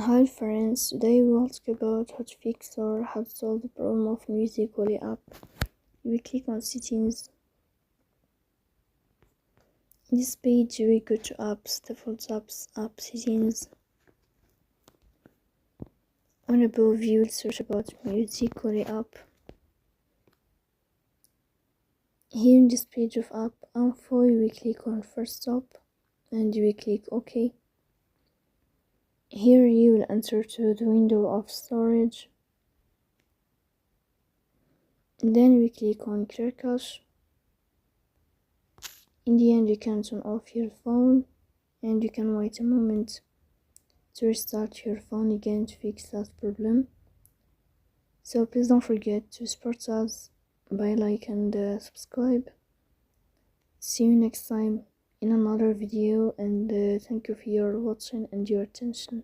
Hi friends, today we will talk about how to fix or how to solve the problem of Musicolet app. We click on settings. In this page we go to apps, default apps, app settings. On above you will search about Musicolet app. Here in this page of app info we click on first stop and we click OK. Here you will enter to the window of storage. And then we click on clear cache. In the end you can turn off your phone and you can wait a moment to restart your phone again to fix that problem. So please don't forget to support us by like and subscribe. See you next time in another video, and thank you for your watching and your attention.